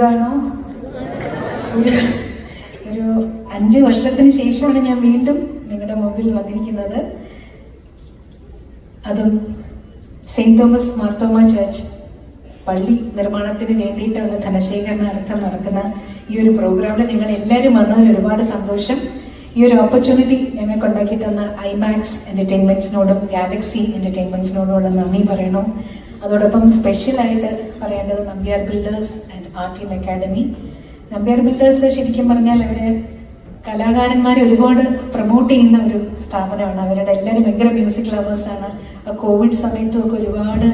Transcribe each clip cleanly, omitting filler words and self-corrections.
സുഖാണോ? ഒരു 5 വർഷത്തിന് ശേഷമാണ് ഞാൻ വീണ്ടും നിങ്ങളുടെ മുമ്പിൽ വന്നിരിക്കുന്നത്. അതും സെയിന്റ് തോമസ് മാർത്തോമ ചർച്ച് പള്ളി നിർമ്മാണത്തിന് വേണ്ടിയിട്ടുള്ള ധനശേഖരണാർത്ഥം നടക്കുന്ന ഈ ഒരു പ്രോഗ്രാമിൽ നിങ്ങൾ എല്ലാവരും വന്നതിൽ ഒരുപാട് സന്തോഷം. ഈ ഒരു ഓപ്പർച്യൂണിറ്റി ഞങ്ങൾക്ക് ഉണ്ടാക്കി തന്ന ഐമാക്സ് എന്റർടൈൻമെന്റ്സിനോടും ഗാലക്സി എന്റർടൈൻമെന്റ്സിനോടുമുള്ള നന്ദി പറയണം. അതോടൊപ്പം സ്പെഷ്യലായിട്ട് പറയേണ്ടത് Nambiar builders and art team academy. Nambiar builders ശരിക്കും പറഞ്ഞാൽ അവര് കലാകാരന്മാരെ ഒരുപാട് പ്രൊമോട്ട് ചെയ്യുന്ന ഒരു സ്ഥാപനമാണ്. അവരുടെ എല്ലാവരും ഭയങ്കര മ്യൂസിക് ലവേഴ്സാണ്. കോവിഡ് സമയത്തുമൊക്കെ ഒരുപാട്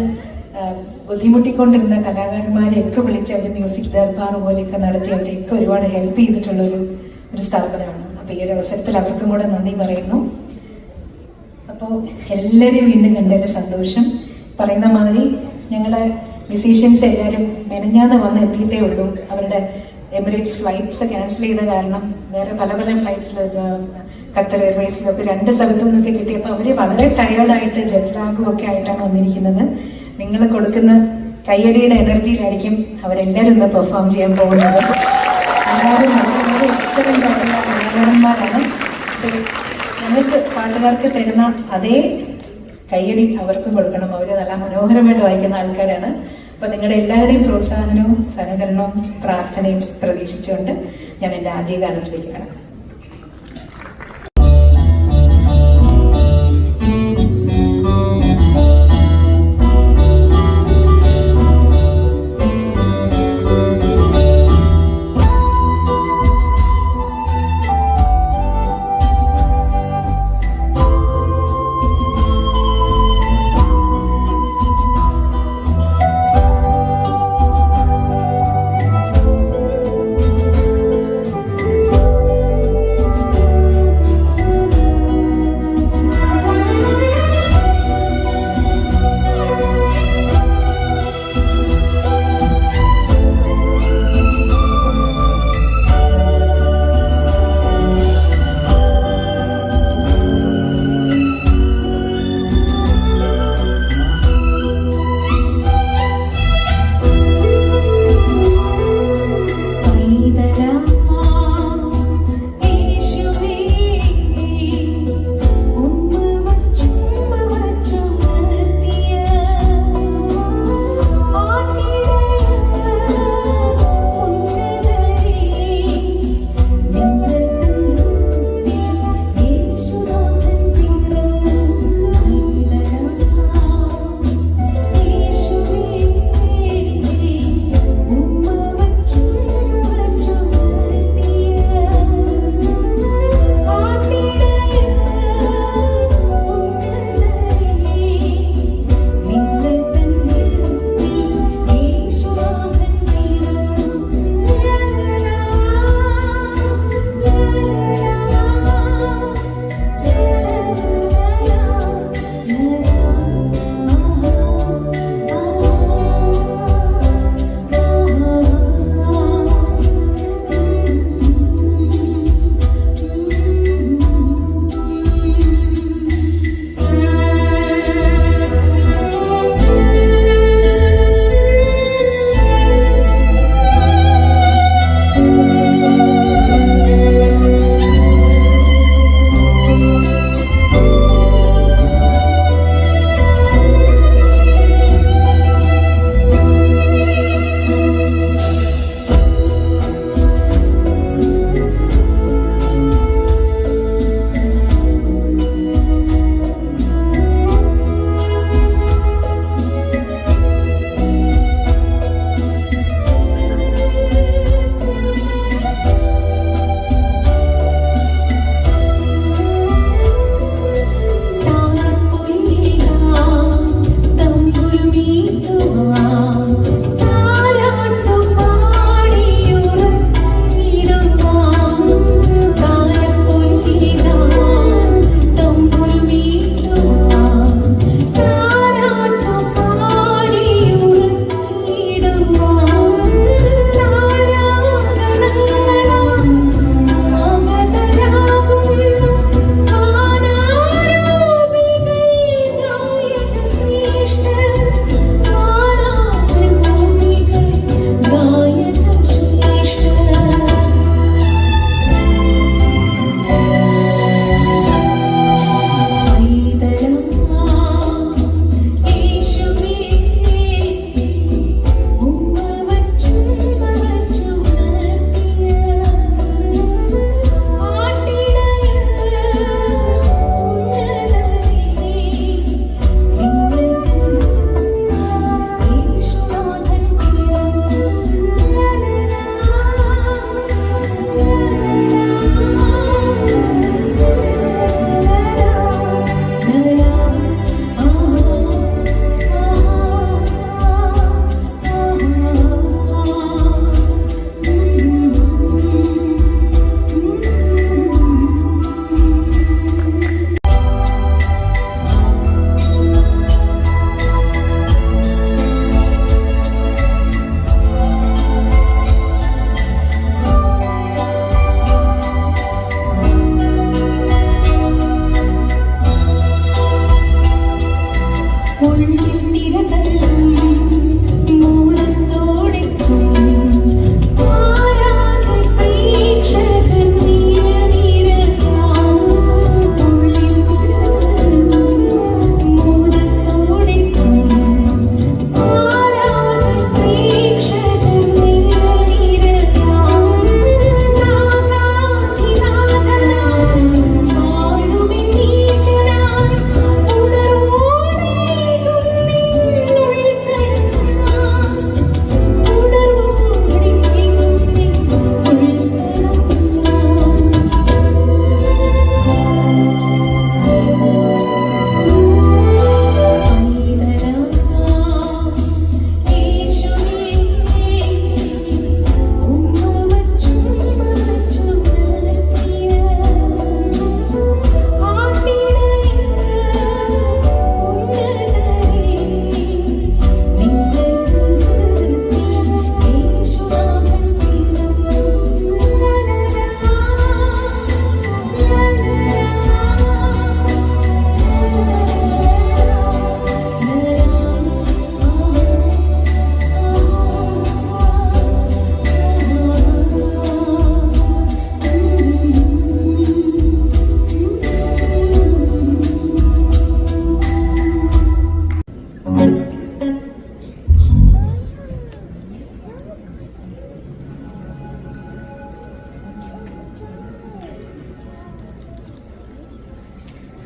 ബുദ്ധിമുട്ടിക്കൊണ്ടിരുന്ന കലാകാരന്മാരെയൊക്കെ വിളിച്ച് അവർ മ്യൂസിക് ദർബാർ പോലെയൊക്കെ നടത്തി അവരെയൊക്കെ ഒരുപാട് ഹെൽപ്പ് ചെയ്തിട്ടുള്ളൊരു സ്ഥാപനമാണ്. അപ്പോൾ ഈ ഒരു അവസരത്തിൽ അവർക്കും കൂടെ നന്ദി പറയുന്നു. അപ്പോൾ എല്ലാവരെയും വീണ്ടും കണ്ടതിൽ സന്തോഷം. പറയുന്ന മാതിരി ഞങ്ങളുടെ മ്യൂസീഷ്യൻസ് എല്ലാവരും മെനഞ്ഞാന്ന് വന്ന് എത്തിയിട്ടേ ഉള്ളൂ. അവരുടെ എമിറേറ്റ്സ് ഫ്ലൈറ്റ്സ് ക്യാൻസൽ ചെയ്ത കാരണം വേറെ പല ഫ്ലൈറ്റ്സിൽ ഖത്തർ എയർവേസിലൊക്കെ 2 സ്ഥലത്തു നിന്നൊക്കെ കിട്ടിയപ്പോൾ അവർ വളരെ ടയേർഡായിട്ട് ജെറ്റ് ലാഗും ഒക്കെ ആയിട്ടാണ് വന്നിരിക്കുന്നത്. നിങ്ങൾ കൊടുക്കുന്ന കയ്യടിയുടെ എനർജിയിലായിരിക്കും അവരെല്ലാവരും ഇന്ന് പെർഫോം ചെയ്യാൻ പോകുന്നത്. എല്ലാവരും വളരെ എക്സലൻ്റ് ആയിട്ടുള്ള കലാകാരന്മാരാണ്. ഞങ്ങൾക്ക് പാട്ടുകാർക്ക് തരുന്ന അതേ കയ്യടി അവർക്കും കൊടുക്കണം. അവർ നല്ല മനോഹരമായിട്ട് വായിക്കുന്ന ആൾക്കാരാണ്. അപ്പൊ നിങ്ങളുടെ എല്ലാവരുടെയും പ്രോത്സാഹനവും സഹകരണവും പ്രാർത്ഥനയും പ്രതീക്ഷിച്ചുകൊണ്ട് ഞാൻ എൻ്റെ ആദ്യ ഗാനത്തിലേക്ക് കടക്കാം.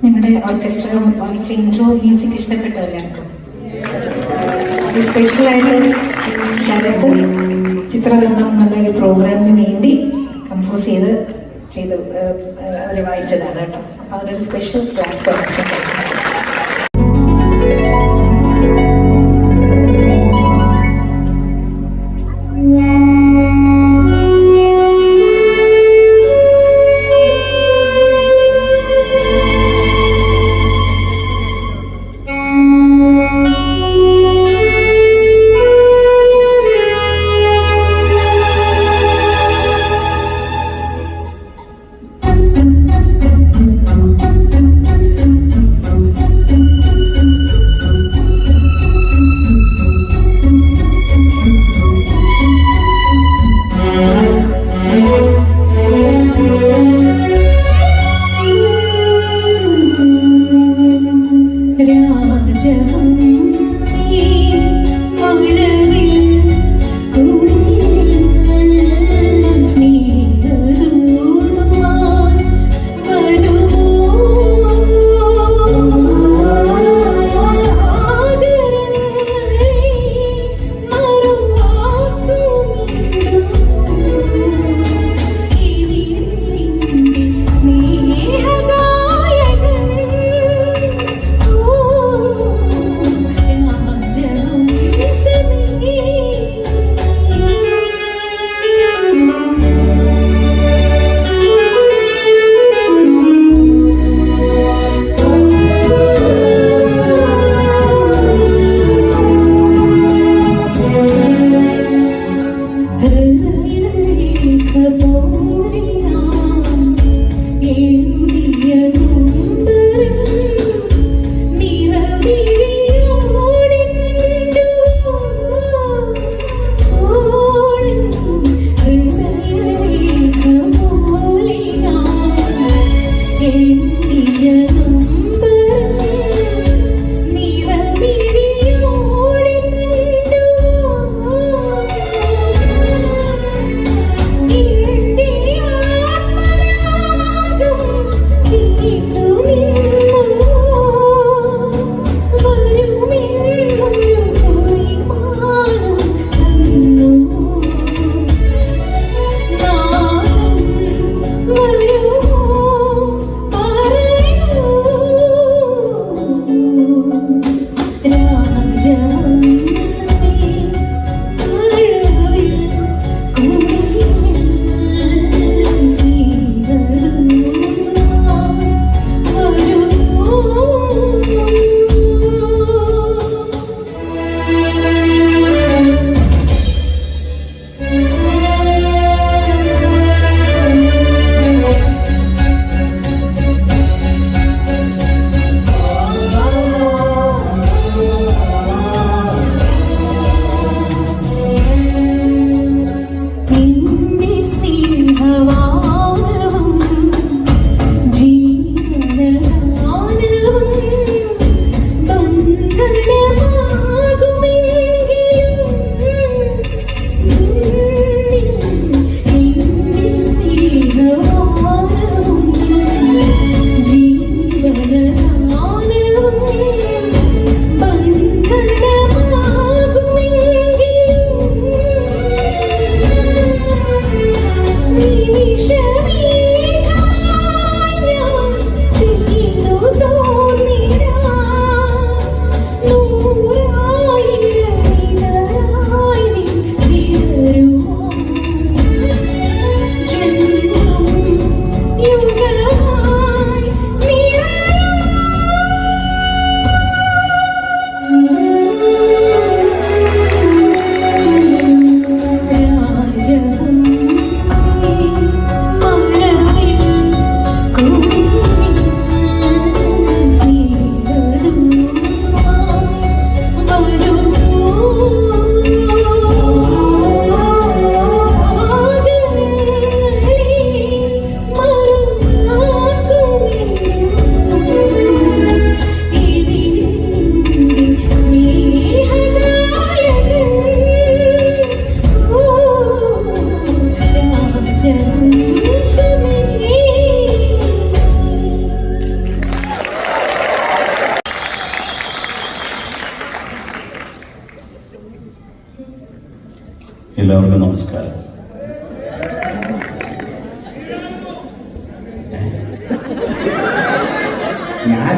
ഞങ്ങളുടെ ഓർക്കസ്ട്ര വായിച്ച ഇൻട്രോ മ്യൂസിക് ഇഷ്ടപ്പെട്ടു എല്ലാവർക്കും. സ്പെഷ്യലായിട്ട് ശരത് ചിത്രവർണ്ണം എന്നുള്ളൊരു പ്രോഗ്രാമിന് വേണ്ടി കമ്പോസ് ചെയ്ത് അവർ വായിച്ചതാണ് കേട്ടോ. അപ്പോൾ അവരൊരു സ്പെഷ്യൽ ക്ലാസ്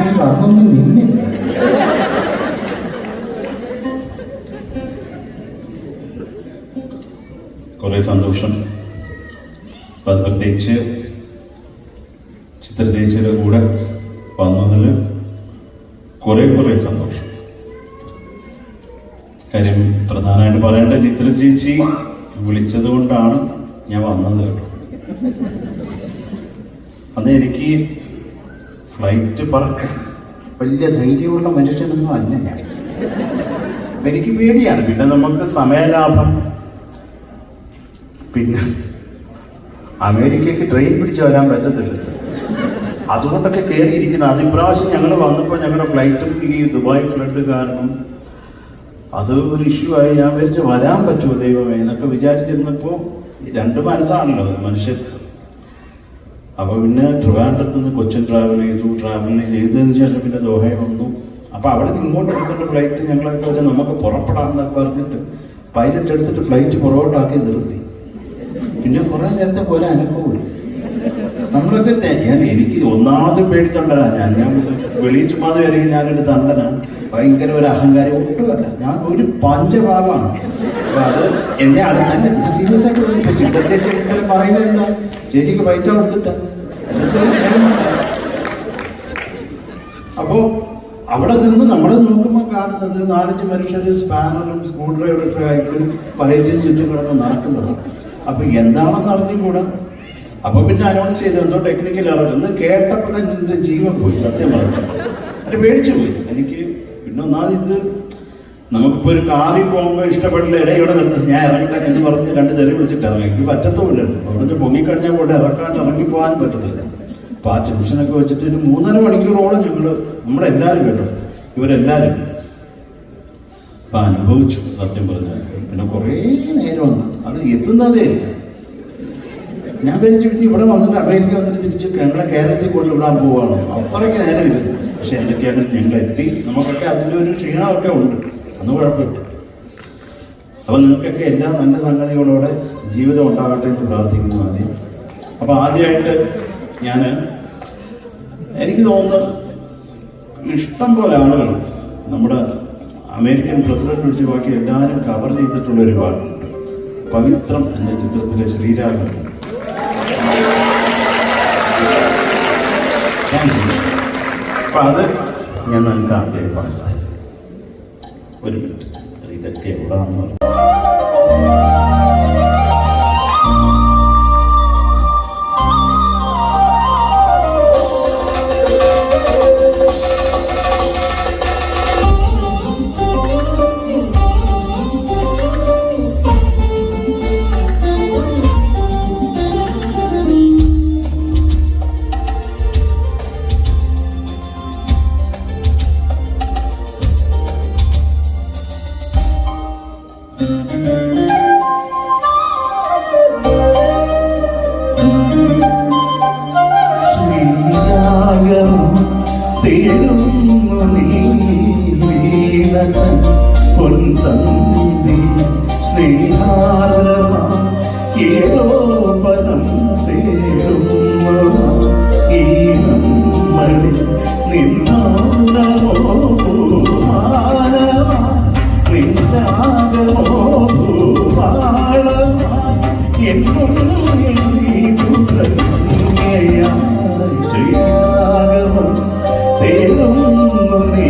ഞാനാണെങ്കിൽ അന്നൊന്നും നിന്നില്ല. കുറേ സന്തോഷം. അത് പ്രത്യേകിച്ച് ചിത്ര ചേച്ചിയുടെ കൂടെ വന്നതിൽ കുറേ സന്തോഷം. കാര്യം പ്രധാനമായിട്ട് പറയേണ്ട, ചിത്ര ചേച്ചി വിളിച്ചത് കൊണ്ടാണ് ഞാൻ വന്നത് കേട്ടോ. അത് എനിക്ക് ഫ്ലൈറ്റ് പറക്കാൻ വലിയ ധൈര്യമുള്ള മനുഷ്യനൊന്നും അല്ല ഞാൻ. എനിക്ക് പേടിയാണ്. പിന്നെ നമുക്ക് സമയലാഭം, പിന്നെ അമേരിക്കയ്ക്ക് ട്രെയിൻ പിടിച്ച് വരാൻ പറ്റത്തില്ല, അതുകൊണ്ടൊക്കെ കയറിയിരിക്കുന്നത്. അത് ഇപ്രാവശ്യം ഞങ്ങൾ വന്നപ്പോൾ ഞങ്ങളുടെ ഫ്ലൈറ്റും ഈ ദുബായ് ഫ്ലഡ് കാരണം അത് ഒരു ഇഷ്യൂ ആയി. ഞാൻ വിചാരിച്ച് വരാൻ പറ്റുമോ ദൈവമേ എന്നൊക്കെ വിചാരിച്ചിരുന്നപ്പോൾ രണ്ട് മനസ്സാണല്ലോ മനുഷ്യർക്ക്. അപ്പോൾ പിന്നെ ട്രിവാൻഡ്രത്ത് നിന്ന് കൊച്ചിൻ ട്രാവൽ ചെയ്തതിന് ശേഷം പിന്നെ ദോഹയിൽ വന്നു. അപ്പോൾ അവിടെ നിന്ന് ഇങ്ങോട്ട് എടുക്കേണ്ട ഫ്ലൈറ്റ് ഞങ്ങളൊക്കെ വെച്ചാൽ നമുക്ക് പുറപ്പെടാമെന്നൊക്കെ പറഞ്ഞിട്ട് പൈലറ്റ് എടുത്തിട്ട് ഫ്ലൈറ്റ് പുറകോട്ടാക്കി നിർത്തി. പിന്നെ കുറേ നേരത്തെ പോലെ അനുഭവമില്ല. നമ്മളൊക്കെ എനിക്ക് ഒന്നാമത് പേടിത്തൊണ്ടതാണ് ഞാൻ വെളിയിൽ ചുമ്മാതെ വരികയും ഞാനൊരു തണ്ടനാണ്, ഭയങ്കര ഒരു അഹങ്കാരം ഒട്ടുമല്ല. ഞാൻ ഒരു പഞ്ചഭാവമാണ്. അപ്പോൾ അത് എന്നെ അടുത്തന്നെ സീരിയസ് ആയിട്ട് ചിത്രത്തേക്ക് പറയുന്നത് എന്താ, ചേച്ചിക്ക് പൈസ കൊടുത്തിട്ടാ. അപ്പോൾ അവിടെ നിന്ന് നമ്മൾ നോക്കുമ്പോൾ കാണുന്നത് 4-5 മനുഷ്യർ സ്പാനറും സ്ക്രൂ ഡ്രൈവറൊക്കെ ആയിട്ട് പലയിലും ചുറ്റും കിടന്ന് നടക്കുന്നതാണ്. അപ്പോൾ എന്താണെന്ന് അറിഞ്ഞുകൂടാ. അപ്പോൾ പിന്നെ അനൗൺസ് ചെയ്ത് എന്തോ ടെക്നിക്കൽ എറർ എന്ന് കേട്ടപ്പോൾ തന്നെ എൻ്റെ ജീവൻ പോയി. സത്യം പറഞ്ഞു അത് പേടിച്ചു പോയി എനിക്ക്. പിന്നെ ഒന്നാമത് ഇത് നമുക്കിപ്പോൾ ഒരു കാറിൽ പോകുമ്പോൾ ഇഷ്ടപ്പെട്ടില്ല, ഇവിടെ നിർത്തും, ഞാൻ ഇറങ്ങട്ടെ എന്ന് പറഞ്ഞ് 2 തെറി വിളിച്ചിട്ട് ഇറങ്ങി. ഇത് പറ്റത്തുമില്ലല്ലോ. അവിടുന്ന് പൊങ്ങിക്കഴിഞ്ഞാൽ കൊണ്ട് ഇറങ്ങിപ്പോകാൻ പറ്റത്തില്ല. അപ്പോൾ ആ ടെൻഷനൊക്കെ വെച്ചിട്ട് ഒരു 3.5 മണിക്കൂറോളം നമ്മളെല്ലാവരും കേട്ടോ, ഇവരെല്ലാവരും അപ്പം അനുഭവിച്ചു സത്യം പറഞ്ഞാൽ. പിന്നെ കുറേ നേരം വന്നു അത് എത്തുന്നതേ ഇല്ല. ഞാൻ വിചാരിച്ചു ഇവിടെ വന്നിട്ട് അമേരിക്ക വന്നിട്ട് തിരിച്ച് ഞങ്ങളെ കേരളത്തിൽ കൊണ്ടുവിടാൻ പോവുകയാണ്. അത്രയ്ക്ക് നേരം ഇരുന്നു. പക്ഷെ എന്തൊക്കെയാണ് ഞങ്ങളെത്തി. നമുക്കൊക്കെ അതിൻ്റെ ഒരു ക്ഷീണമൊക്കെ ഉണ്ട്, അന്ന് കുഴപ്പമില്ല. അപ്പം നിങ്ങൾക്കൊക്കെ എല്ലാ നല്ല സംഗതികളോടെ ജീവിതം ഉണ്ടാകട്ടെ എന്ന് പ്രാർത്ഥിക്കുന്നു ആദ്യം. അപ്പം ആദ്യമായിട്ട് എനിക്ക് തോന്നുന്നു ഇഷ്ടം പോലെ ആളുകൾ നമ്മുടെ അമേരിക്കൻ പ്രസിഡന്റ് ഒഴിച്ച് ബാക്കി എല്ലാവരും കവർ ചെയ്തിട്ടുള്ള ഒരു പാട്ടുണ്ട്, പവിത്രം എന്ന ചിത്രത്തിലെ ശ്രീരാഗം. അപ്പം അത് ഞാൻ നിങ്ങൾക്ക് ആദ്യം പറഞ്ഞത്. ഒരു മിനിറ്റ്, ഇതൊക്കെ എവിടാന്ന് പറഞ്ഞു. പൊൻതന്തി സ്നേഹാർദ്രമാ ഏതോ പദം തേടും ഈ നമ്മളിൽ നിന്നാമോ പൂമാലമാ നിന്നാകമോ പൂമാളമാ എന്നും ശ്രീരാഗമോ തേടുന്നു നീ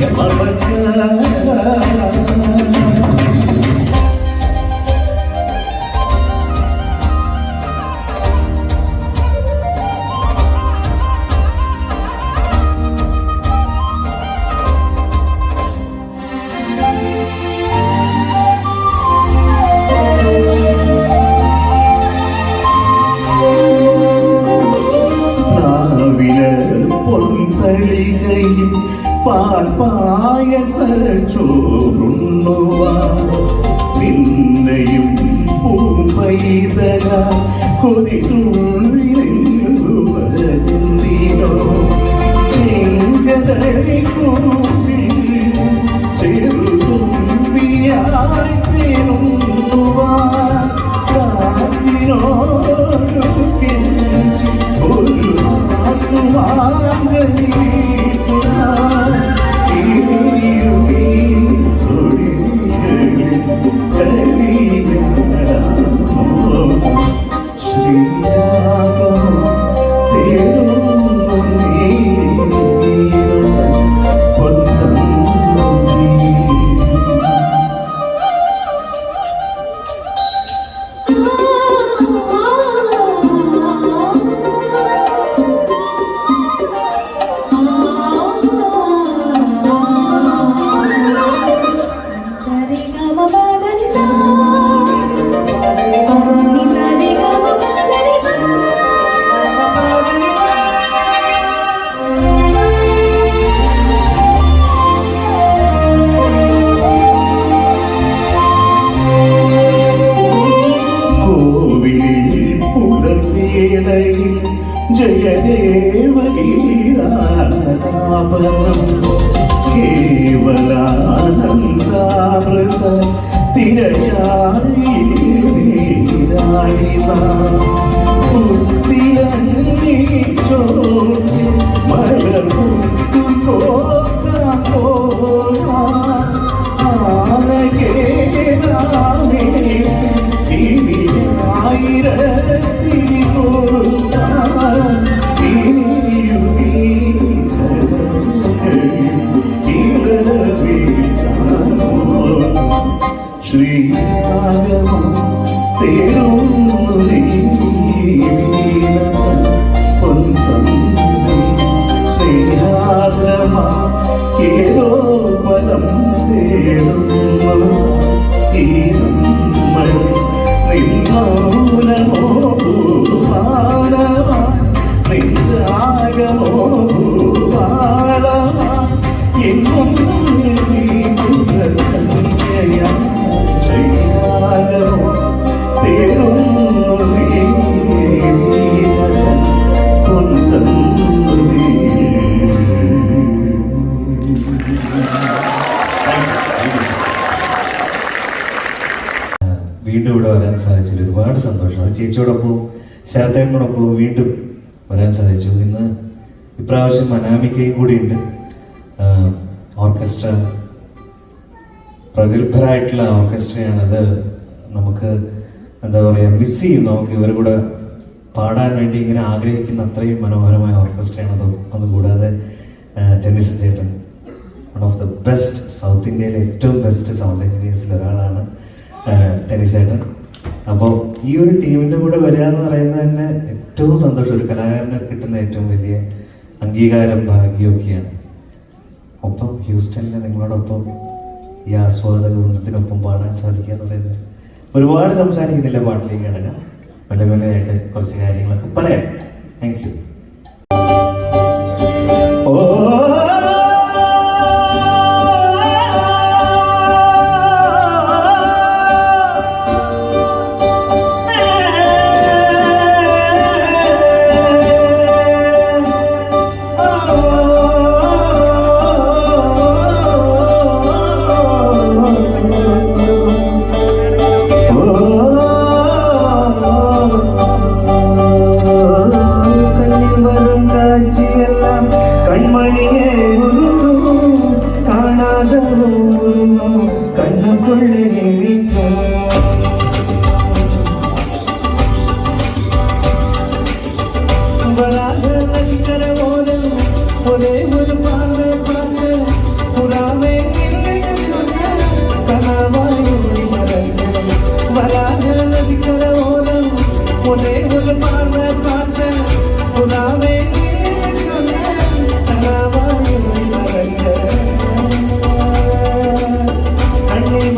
Come on, പാൽപായസ ചോറുണ്ണുവാൻ നിന്നെയും പൂമ്പൈതക കൊതിരുള്ളിലെന്തുവതിന്തിനോ ചെങ്കതളി കൂപ്പിൽ ചെറുതുമ്പിയായി തിരുന്നുവാൻ കാത്തിനോടു കെഞ്ചി ഒരു നാട്ടുവാങ്കി ജയദേവഗീതാപനം കേവലാനന്ദാമൃത തിരയായി പുത്തിരങ്ങി ചോട്ടി മലർമുത്തു കോക്കാൻ പോകാൻ ആനകേരാമേ ഇനി ആയിരത്തിരി കൊടുക്കാൻ ശ്രീരാഗമോ തേടുന്നു ശ്രീരാദ്രമാ ഏതോ പദം തേടുന്നു ഈ നമ്മൾ നിന്നോനമോ ഭൂമാനമാ നിരാഗമോ ഭൂപാളമാ എന്നും ശ്രീരാഗമോ തേടുന്നു വീണ്ടും ഇവിടെ വരാൻ സാധിച്ചതിൽ ഒരുപാട് സന്തോഷം. അത് ചേച്ചിയോടൊപ്പം ശരത്തേനോടൊപ്പം വീണ്ടും വരാൻ സാധിച്ചു. ഇന്ന് ഇപ്രാവശ്യം അനാമികയും കൂടിയുണ്ട്. ഓർക്കസ്ട്ര പ്രഗത്ഭരായിട്ടുള്ള ഓർക്കസ്ട്രയാണത്. നമുക്ക് എന്താ പറയുക, മിസ് ചെയ്യും. നമുക്ക് ഇവർ കൂടെ പാടാൻ വേണ്ടി ഇങ്ങനെ ആഗ്രഹിക്കുന്ന അത്രയും മനോഹരമായ ഓർക്കസ്ട്രയാണത്. അതുകൂടാതെ ടെന്നിസ് ചേട്ടൻ, one of the best, south ഇന്ത്യയിലെ ഏറ്റവും ബെസ്റ്റ് സൗണ്ട് എഞ്ചിനീയേഴ്സിൽ ഒരാളാണ് ടെന്നിസ് ചേട്ടൻ. അപ്പോൾ ഈ ഒരു ടീമിൻ്റെ കൂടെ വരിക എന്ന് പറയുന്നത് തന്നെ ഏറ്റവും സന്തോഷം. ഒരു കലാകാരന് കിട്ടുന്ന ഏറ്റവും വലിയ അംഗീകാരം, ഭാഗ്യമൊക്കെയാണ്. ഒപ്പം ഹ്യൂസ്റ്റണിൽ നിങ്ങളോടൊപ്പം ഈ ആസ്വാദക വൃന്ദത്തിനൊപ്പം പാടാൻ സാധിക്കുക എന്ന് പറയുന്നത് ഒരുപാട് സംസാരിക്കുന്നില്ല. പാട്ടിലേക്ക് കിടക്കാം. പല പലയായിട്ട് കുറച്ച് കാര്യങ്ങളൊക്കെ പറയാം. Thank you.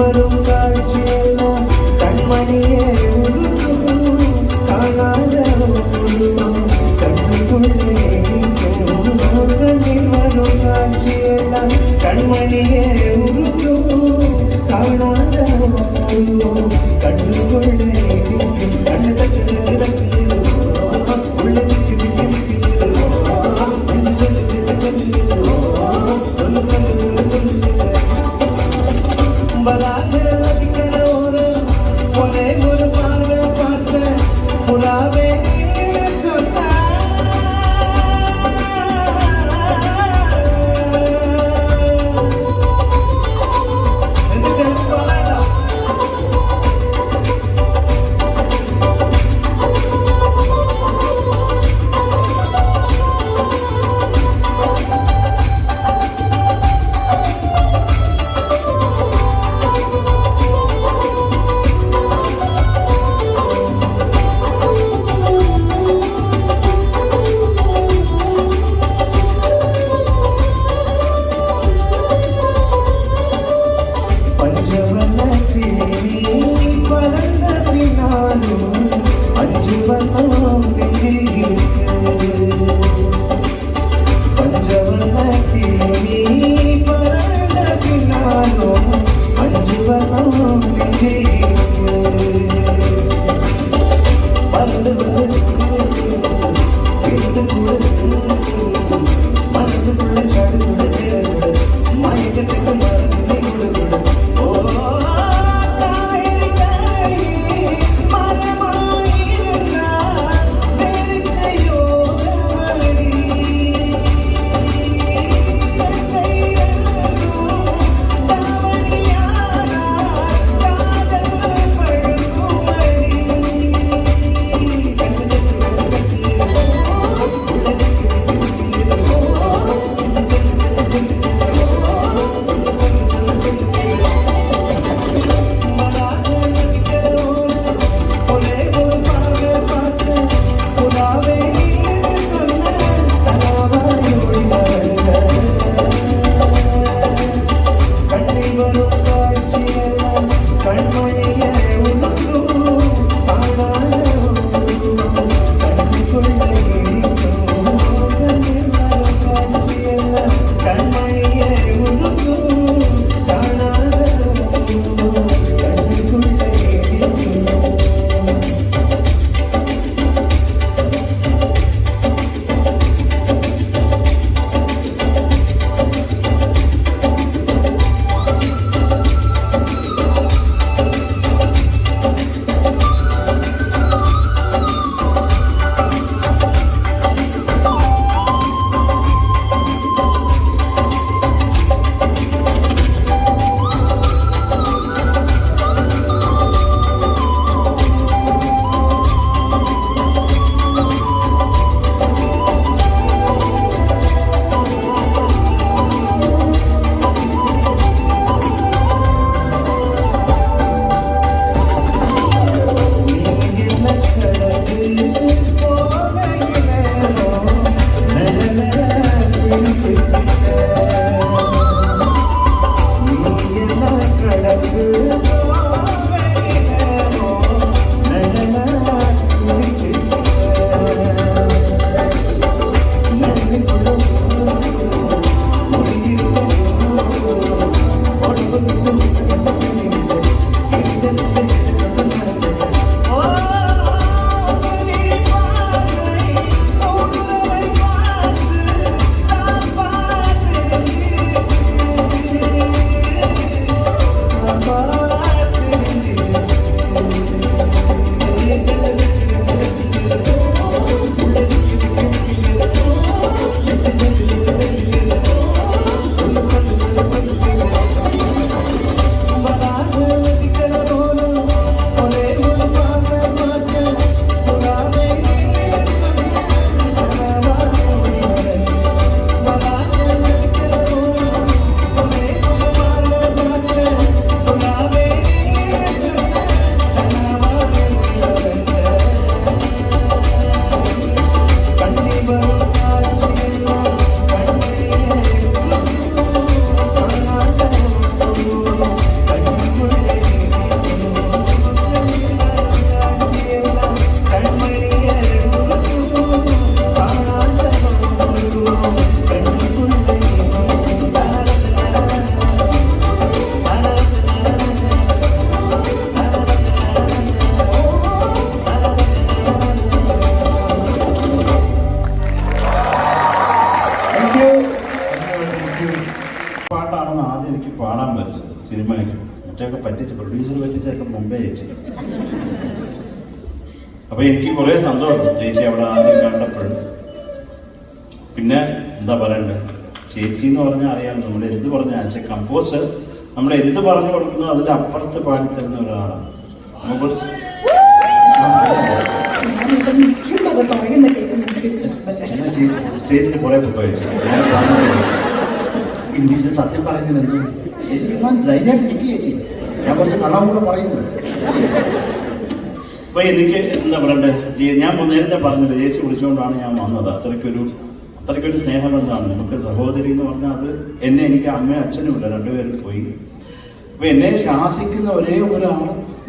வரும் காட்சி കാഴ്ചയെല്ലാം കൺമണിയെ ഉരുളൂ കാണാത കണ്ണുകൊള്ളേ കണ്ണു പാട്ടാണെന്ന് ആദ്യം എനിക്ക് പാടാൻ പറ്റുന്നത് സിനിമയിൽ. മറ്റൊക്കെ പറ്റിച്ച് പ്രൊഡ്യൂസർ പറ്റിച്ചൊക്കെ മുമ്പേ ചേച്ചി. അപ്പൊ എനിക്ക് കുറെ സന്തോഷം ചേച്ചി അവിടെ ആദ്യം കണ്ടപ്പോഴും. പിന്നെ എന്താ പറയണ്ടേ, ചേച്ചി എന്ന് പറഞ്ഞാൽ അറിയാം, നമ്മൾ എന്ത് പറഞ്ഞ ആസ് എ കമ്പോസർ നമ്മൾ എന്ത് പറഞ്ഞു കൊടുക്കുന്നു അതിന്റെ അപ്പുറത്ത് പാടിത്തരുന്ന ഒരാളാണ്. സ്റ്റേജിൽ കുറെ പോയിച്ചു ഇന്ത്യയിൽ സത്യം പറയുന്നത് ധൈര്യമായിട്ട് എനിക്ക് ചേച്ചി, ഞാൻ കുറച്ച് കള്ളം കൂടെ പറയുന്നത്. അപ്പൊ എനിക്ക് എന്താ പറയണ്ടേ, ഞാൻ നേരത്തെ പറഞ്ഞത് ചേച്ചി വിളിച്ചുകൊണ്ടാണ് ഞാൻ വന്നത്. അത്രയ്ക്കൊരു സ്നേഹബന്ധമാണ് നമുക്ക്. സഹോദരി എന്ന് പറഞ്ഞാൽ അത് എന്നെ, എനിക്ക് അമ്മയും അച്ഛനും ഇല്ല, രണ്ടുപേരും പോയി. അപ്പൊ എന്നെ ശാസിക്കുന്ന ഒരേ ഒരാൾ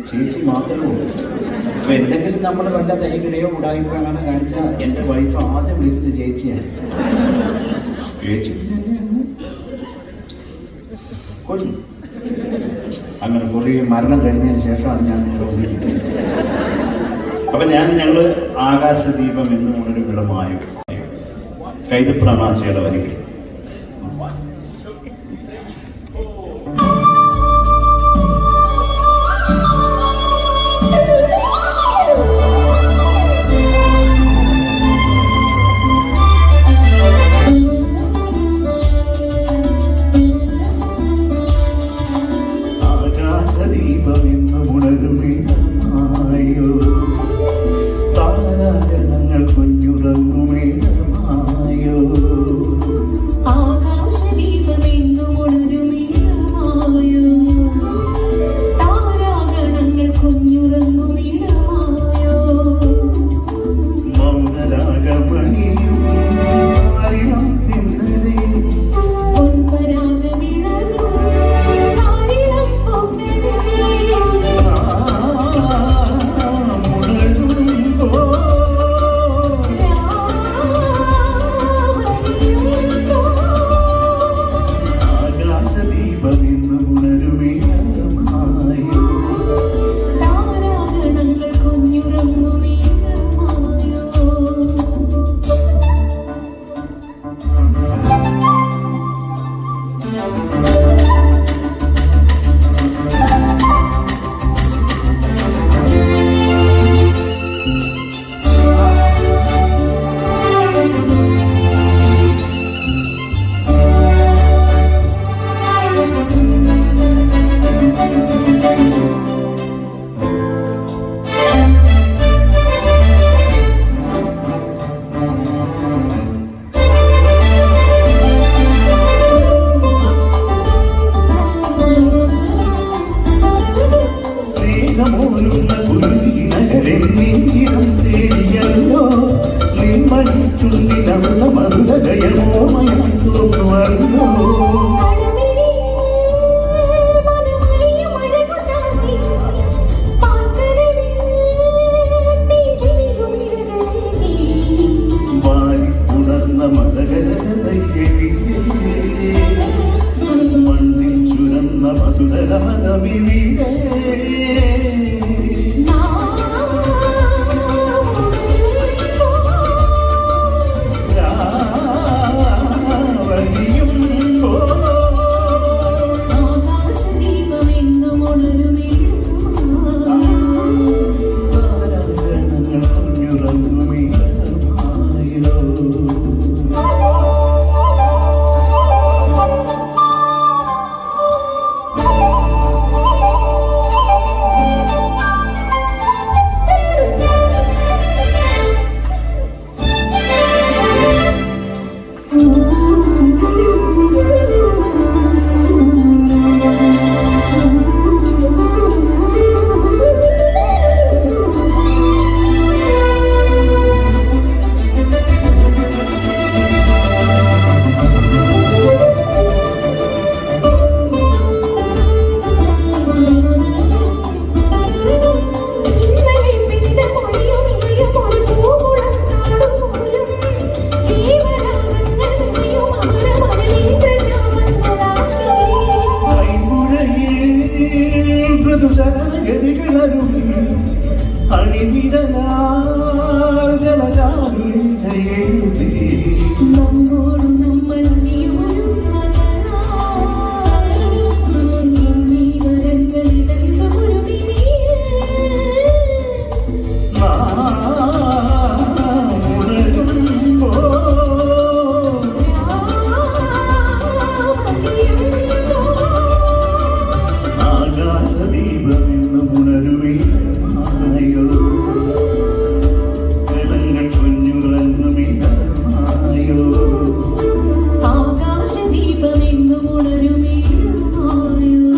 ചേച്ചി മാത്രമേ ഉള്ളൂ. അപ്പൊ എന്തെങ്കിലും നമ്മൾ വല്ല തൈകിടയോ ഉടായ്പോ അങ്ങനെ കാണിച്ചാൽ എൻ്റെ വൈഫ് ആദ്യം വിളിക്കുന്നത് ചേച്ചിയാണ്. ചേച്ചി കൊല്ലു. അങ്ങനെ കുറേ മരണം കഴിഞ്ഞതിന് ശേഷമാണ് ഞാൻ നിങ്ങളെ ഒന്നിരിക്കുന്നത്. അപ്പൊ ഞങ്ങള് ആകാശദീപം എന്നും ഉണരും ഇടമായും കൈതപ്രമാച്ചയുടെ വരികൾ. എന്നും ഉണരുമീമായോ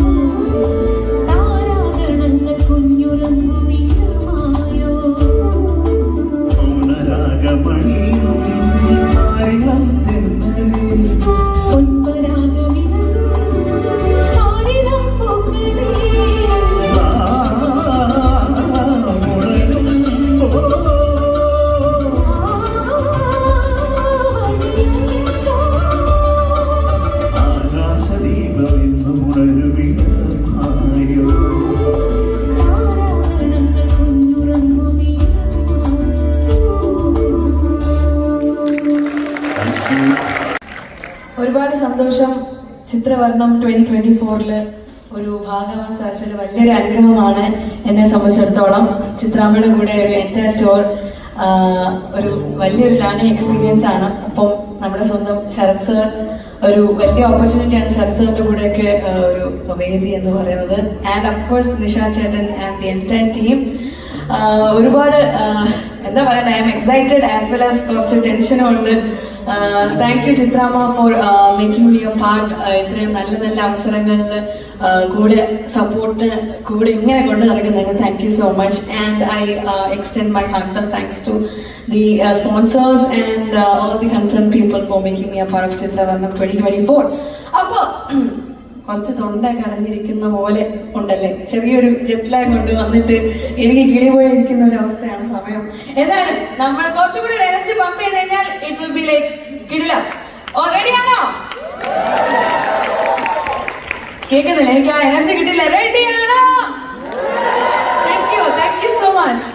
താരാഗണങ്ങൾ കുഞ്ഞുറങ്ങുമീമായോ ഒരുപാട് സന്തോഷം. ചിത്രവർണ്ണം 2024 ഒരു ഭാഗമാകാൻ സാധിച്ചത് വലിയൊരു അനുഗ്രഹമാണ് എന്നെ സംബന്ധിച്ചിടത്തോളം. ചിത്രാമ്മയുടെ കൂടെ ഒരു എൻറ്റയർ ടൂർ ഒരു വലിയൊരു ലേണിംഗ് എക്സ്പീരിയൻസ് ആണ്. അപ്പം നമ്മുടെ സ്വന്തം ശരത് സർ ഒരു വലിയ ഓപ്പർച്യൂണിറ്റിയാണ് ശരത് സാറിന്റെ കൂടെയൊക്കെ ഒരു വേദി എന്ന് പറയുന്നത്. ആൻഡ് ഓഫ് കോഴ്സ് നിഷ ചേട്ടൻ ആൻഡ് ദി എൻറ്റയർ ടീം. ഒരുപാട് എന്താ പറയുക, I am excited as well as കുറച്ച് ടെൻഷനും ഉണ്ട്. Thank you Chithramma for making me a part. ഇത്രയും നല്ല നല്ല അവസരങ്ങളിൽ കൂടെ സപ്പോർട്ട് കൂടെ ഇങ്ങനെ കൊണ്ട് നടക്കുന്നതിന് thank you so much. And I extend my heartfelt thanks to the sponsors and all the concerned people for making me a part of ചിത്രവർണ്ണം 2024. അപ്പോൾ കുറച്ച് തൊണ്ട കടഞ്ഞിരിക്കുന്ന പോലെ ഉണ്ടല്ലേ, ചെറിയൊരു ജെറ്റ് ലാഗ് കൊണ്ട് വന്നിട്ട് എനിക്ക് കിളി പോയിരിക്കുന്ന ഒരു അവസ്ഥയാണ് സമയം. എന്നാലും നമ്മൾ കുറച്ചുകൂടി എനർജി പമ്പ് ചെയ്ത് കഴിഞ്ഞാൽ ഇറ്റ് വിൽ ബി ലൈക്ക് കിടില. റെഡിയാണോ? കേൾക്കുന്നില്ല, എനിക്ക് ആ എനർജി കിട്ടില്ല. റെഡിയാണോ? Thank you so much.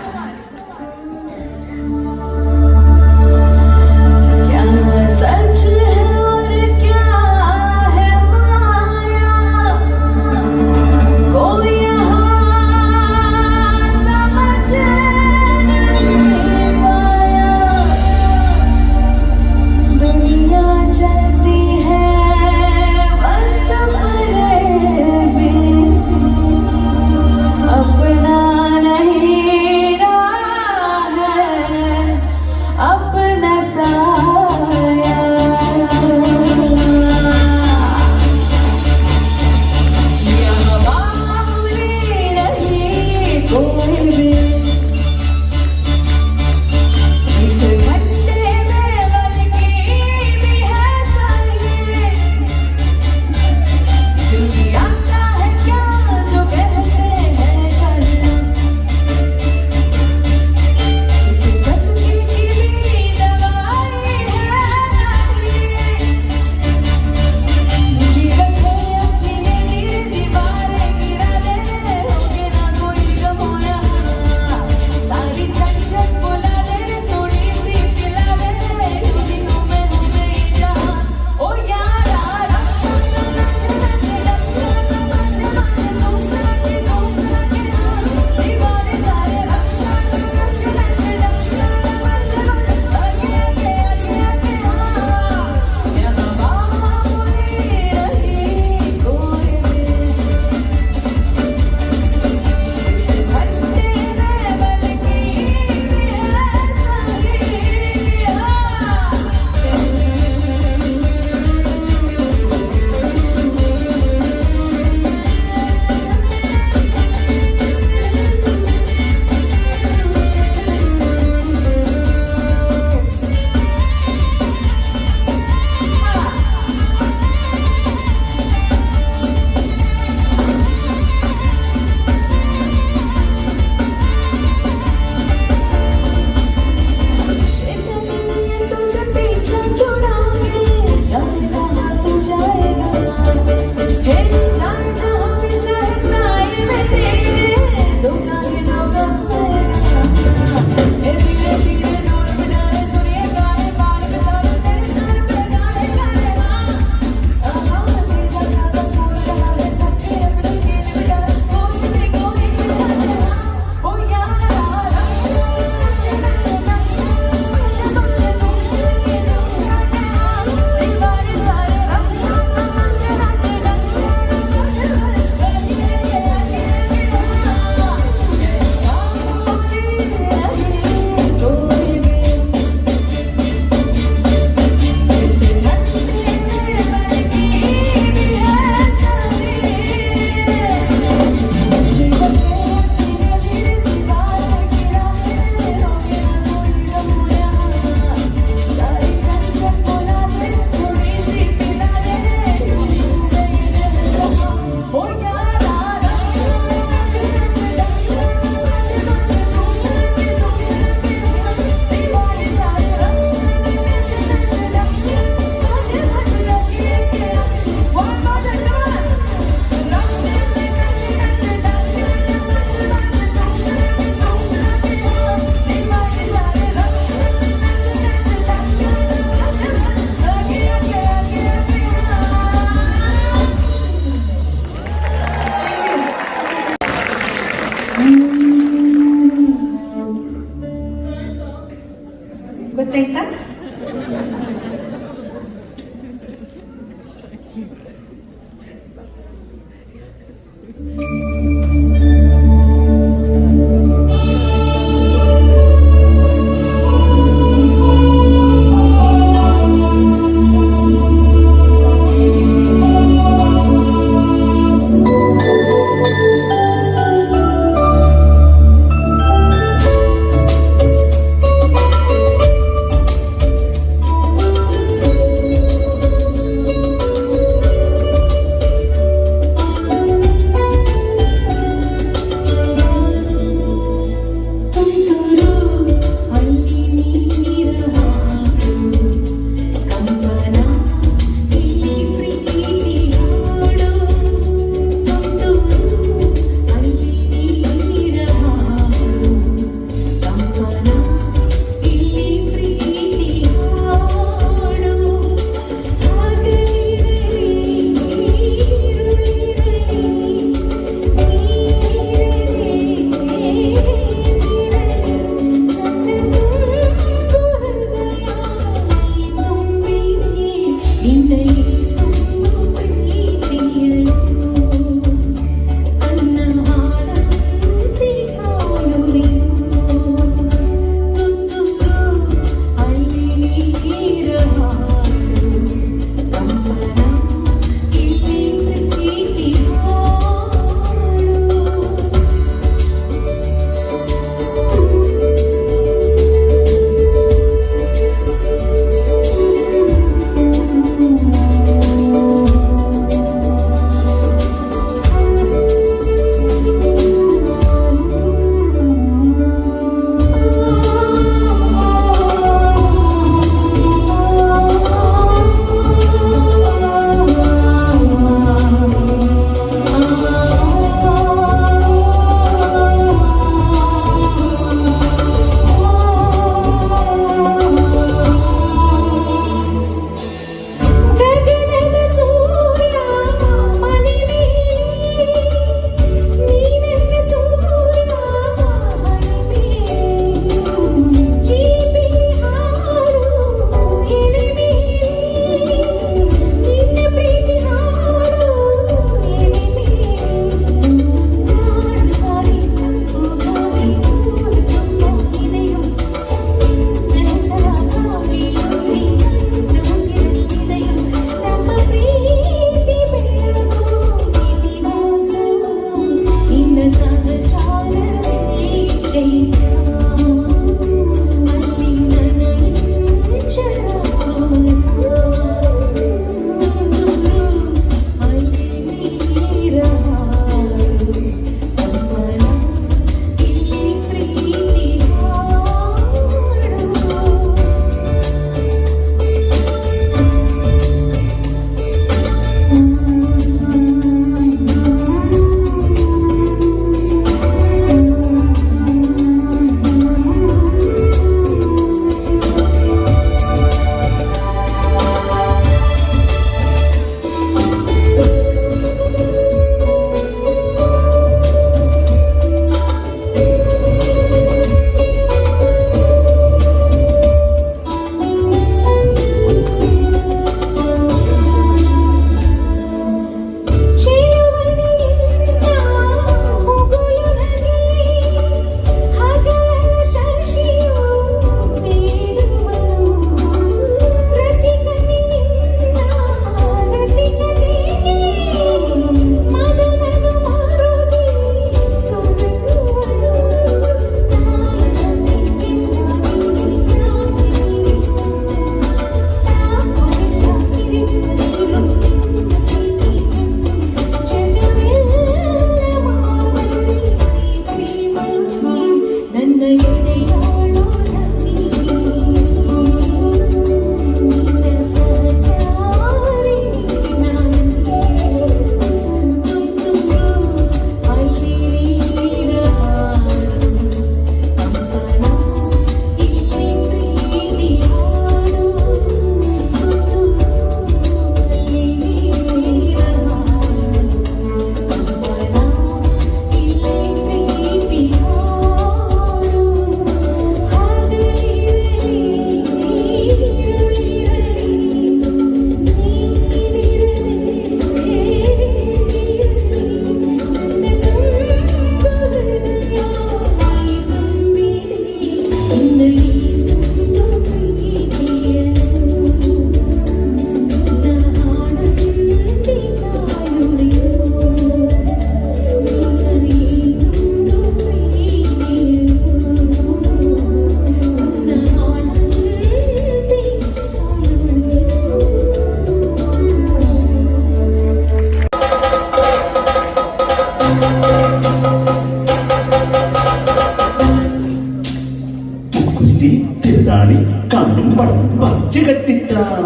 കുറ്റി തിരുതാണി കണ്ണും പടം പറിച്ചു കെട്ടിത്താം